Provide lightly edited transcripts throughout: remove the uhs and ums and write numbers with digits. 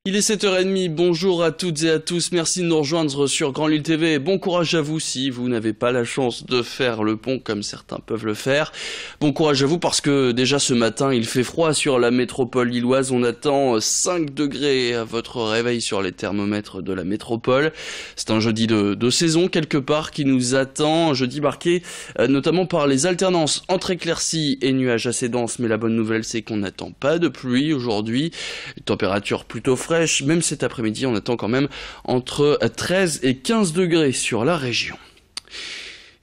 Il est 7h30, bonjour à toutes et à tous, merci de nous rejoindre sur Grand Lille TV. Bon courage à vous si vous n'avez pas la chance de faire le pont comme certains peuvent le faire. Bon courage à vous parce que déjà ce matin il fait froid sur la métropole lilloise. On attend 5 degrés à votre réveil sur les thermomètres de la métropole. C'est un jeudi de saison quelque part qui nous attend, un jeudi marqué notamment par les alternances entre éclaircies et nuages assez denses. Mais la bonne nouvelle c'est qu'on n'attend pas de pluie aujourd'hui, une température plutôt fraîche. Même cet après-midi, on attend quand même entre 13 et 15 degrés sur la région.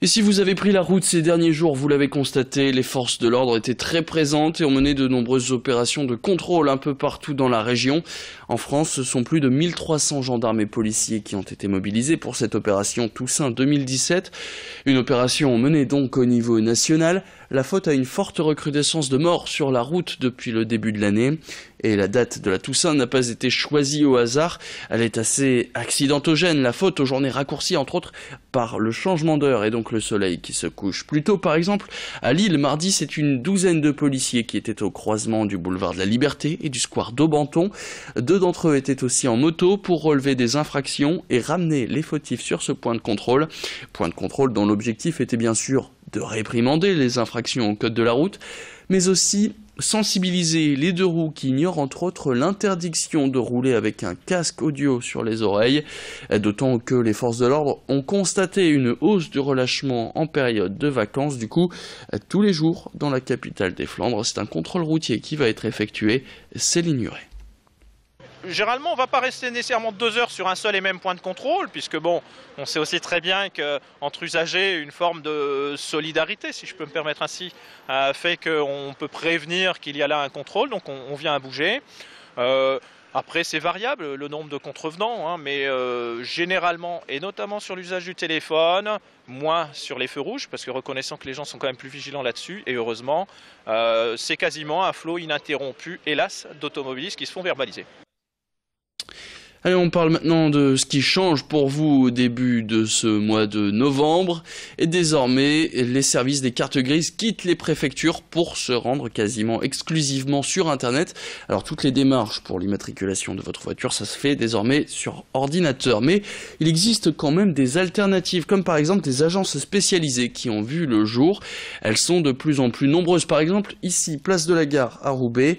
Et si vous avez pris la route ces derniers jours, vous l'avez constaté, les forces de l'ordre étaient très présentes et ont mené de nombreuses opérations de contrôle un peu partout dans la région. En France, ce sont plus de 1300 gendarmes et policiers qui ont été mobilisés pour cette opération Toussaint 2017. Une opération menée donc au niveau national. La faute à une forte recrudescence de morts sur la route depuis le début de l'année. Et la date de la Toussaint n'a pas été choisie au hasard. Elle est assez accidentogène. La faute aux journées raccourcies, entre autres, par le changement d'heure et donc le soleil qui se couche plus tôt. Par exemple, à Lille, mardi, c'est une douzaine de policiers qui étaient au croisement du boulevard de la Liberté et du square d'Aubenton. 2 d'entre eux étaient aussi en moto pour relever des infractions et ramener les fautifs sur ce point de contrôle. Point de contrôle dont l'objectif était bien sûr de réprimander les infractions au code de la route, mais aussi sensibiliser les deux roues qui ignorent entre autres l'interdiction de rouler avec un casque audio sur les oreilles, d'autant que les forces de l'ordre ont constaté une hausse du relâchement en période de vacances. Du coup, tous les jours dans la capitale des Flandres, c'est un contrôle routier qui va être effectué, c'est l'ignorer. Généralement, on ne va pas rester nécessairement 2 heures sur un seul et même point de contrôle, puisque bon, on sait aussi très bien qu'entre usagers, une forme de solidarité, si je peux me permettre ainsi, fait qu'on peut prévenir qu'il y a là un contrôle, donc on vient à bouger. Après, c'est variable, le nombre de contrevenants, hein, mais généralement, et notamment sur l'usage du téléphone, moins sur les feux rouges, parce que reconnaissant que les gens sont quand même plus vigilants là-dessus, et heureusement, c'est quasiment un flot ininterrompu, hélas, d'automobilistes qui se font verbaliser. Allez, on parle maintenant de ce qui change pour vous au début de ce mois de novembre. Et désormais, les services des cartes grises quittent les préfectures pour se rendre quasiment exclusivement sur Internet. Alors, toutes les démarches pour l'immatriculation de votre voiture, ça se fait désormais sur ordinateur. Mais il existe quand même des alternatives, comme par exemple des agences spécialisées qui ont vu le jour. Elles sont de plus en plus nombreuses. Par exemple, ici, place de la Gare à Roubaix,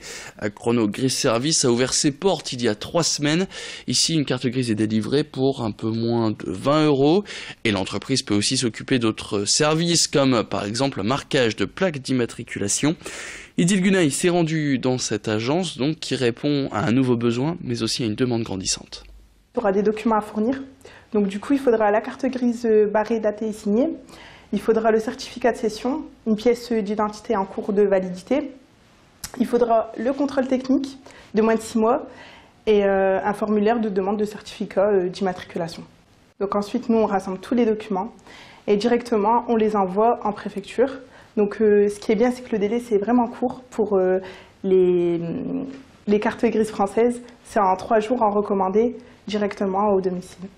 Chrono Gris Service a ouvert ses portes il y a 3 semaines. Ici, une carte grise est délivrée pour un peu moins de 20 € et l'entreprise peut aussi s'occuper d'autres services comme par exemple le marquage de plaques d'immatriculation. Idil Gunay s'est rendu dans cette agence donc, qui répond à un nouveau besoin mais aussi à une demande grandissante. Il y aura des documents à fournir. Donc du coup, il faudra la carte grise barrée, datée et signée. Il faudra le certificat de cession, une pièce d'identité en cours de validité. Il faudra le contrôle technique de moins de 6 mois. Et un formulaire de demande de certificat d'immatriculation. Donc ensuite, nous, on rassemble tous les documents et directement, on les envoie en préfecture. Donc ce qui est bien, c'est que le délai, c'est vraiment court pour les cartes grises françaises. C'est en 3 jours en recommandé directement au domicile.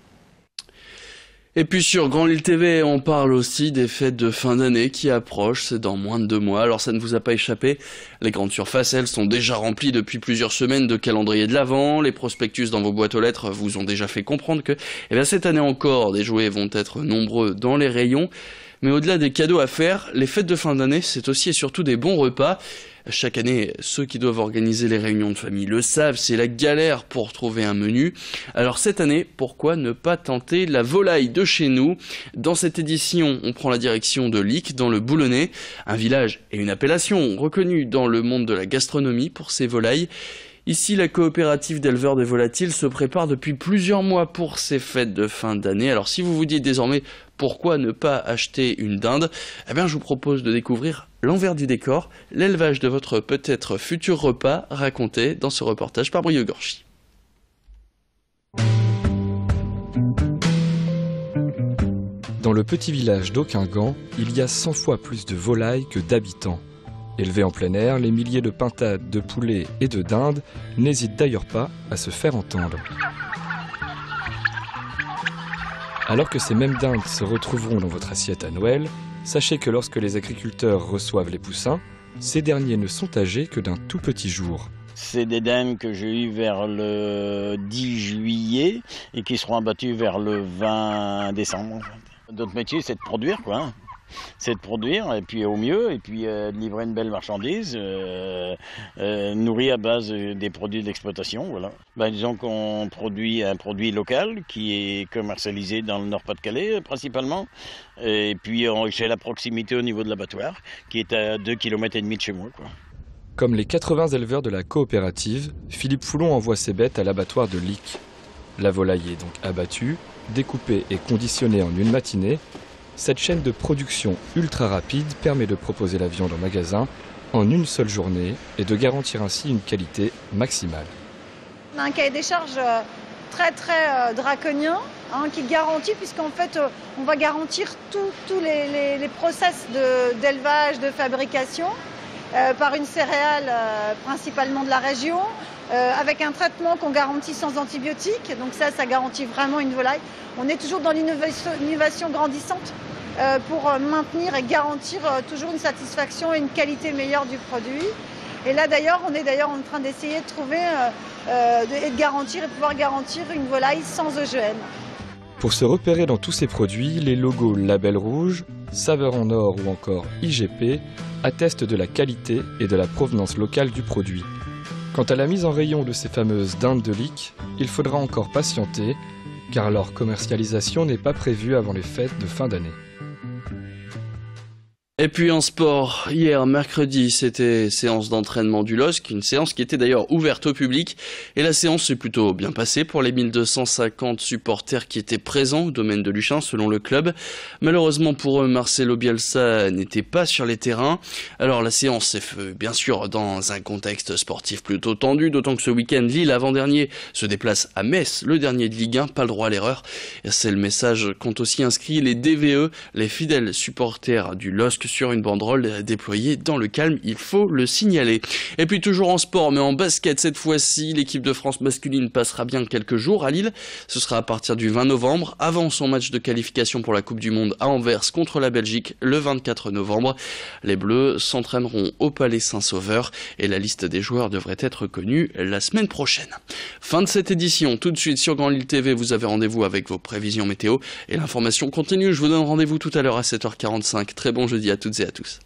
Et puis sur Grand Lille TV, on parle aussi des fêtes de fin d'année qui approchent, c'est dans moins de 2 mois. Alors ça ne vous a pas échappé, les grandes surfaces, elles, sont déjà remplies depuis plusieurs semaines de calendrier de l'Avent. Les prospectus dans vos boîtes aux lettres vous ont déjà fait comprendre que cette année encore, des jouets vont être nombreux dans les rayons. Mais au-delà des cadeaux à faire, les fêtes de fin d'année, c'est aussi et surtout des bons repas. Chaque année, ceux qui doivent organiser les réunions de famille le savent, c'est la galère pour trouver un menu. Alors cette année, pourquoi ne pas tenter la volaille de chez nous? Dans cette édition, on prend la direction de Licques, dans le Boulonnais, un village et une appellation reconnue dans le monde de la gastronomie pour ses volailles. Ici, la coopérative d'éleveurs de volatiles se prépare depuis plusieurs mois pour ces fêtes de fin d'année. Alors si vous vous dites désormais pourquoi ne pas acheter une dinde, je vous propose de découvrir l'envers du décor, l'élevage de votre peut-être futur repas raconté dans ce reportage par Brieux Gorchy. Dans le petit village d'Auquingan, il y a 100 fois plus de volailles que d'habitants. Élevés en plein air, les milliers de pintades, de poulets et de dindes n'hésitent d'ailleurs pas à se faire entendre. Alors que ces mêmes dindes se retrouveront dans votre assiette à Noël, sachez que lorsque les agriculteurs reçoivent les poussins, ces derniers ne sont âgés que d'un tout petit jour. C'est des dames que j'ai eues vers le 10 juillet et qui seront abattues vers le 20 décembre. En fait. Notre métier, c'est de produire, quoi. C'est de produire, et puis au mieux, et puis de livrer une belle marchandise, nourrie à base des produits d'exploitation. Voilà. Disons qu'on produit un produit local qui est commercialisé dans le Nord-Pas-de-Calais principalement, et puis j'ai la proximité au niveau de l'abattoir, qui est à 2,5 km de chez moi, quoi. Comme les 80 éleveurs de la coopérative, Philippe Foulon envoie ses bêtes à l'abattoir de Licques. La volaille est donc abattue, découpée et conditionnée en une matinée. Cette chaîne de production ultra rapide permet de proposer la viande en magasin en une seule journée et de garantir ainsi une qualité maximale. On a un cahier des charges très draconien qui garantit, puisqu'en fait on va garantir tous les process d'élevage, de fabrication par une céréale principalement de la région, avec un traitement qu'on garantit sans antibiotiques. Donc ça garantit vraiment une volaille. On est toujours dans l'innovation grandissante pour maintenir et garantir toujours une satisfaction et une qualité meilleure du produit. Et là d'ailleurs, on est en train d'essayer de trouver et de garantir et pouvoir garantir une volaille sans OGM. Pour se repérer dans tous ces produits, les logos Label Rouge, Saveur en Or ou encore IGP attestent de la qualité et de la provenance locale du produit. Quant à la mise en rayon de ces fameuses dindes de Licques, il faudra encore patienter car leur commercialisation n'est pas prévue avant les fêtes de fin d'année. Et puis en sport, hier mercredi, c'était séance d'entraînement du LOSC, une séance qui était d'ailleurs ouverte au public. Et la séance s'est plutôt bien passée pour les 1250 supporters qui étaient présents au domaine de Luchin selon le club. Malheureusement pour eux, Marcelo Bielsa n'était pas sur les terrains. Alors la séance s'est faite bien sûr dans un contexte sportif plutôt tendu, d'autant que ce week-end, Lille avant-dernier se déplace à Metz, le dernier de Ligue 1, pas le droit à l'erreur. Et c'est le message qu'ont aussi inscrit les DVE, les fidèles supporters du LOSC, sur une banderole déployée dans le calme, il faut le signaler. Et puis toujours en sport, mais en basket cette fois-ci, l'équipe de France masculine passera bien quelques jours à Lille. Ce sera à partir du 20 novembre, avant son match de qualification pour la Coupe du Monde à Anvers contre la Belgique le 24 novembre. Les Bleus s'entraîneront au Palais Saint-Sauveur et la liste des joueurs devrait être connue la semaine prochaine. Fin de cette édition, tout de suite sur Grand Lille TV, vous avez rendez-vous avec vos prévisions météo et l'information continue. Je vous donne rendez-vous tout à l'heure à 7h45. Très bon jeudi à toutes et à tous.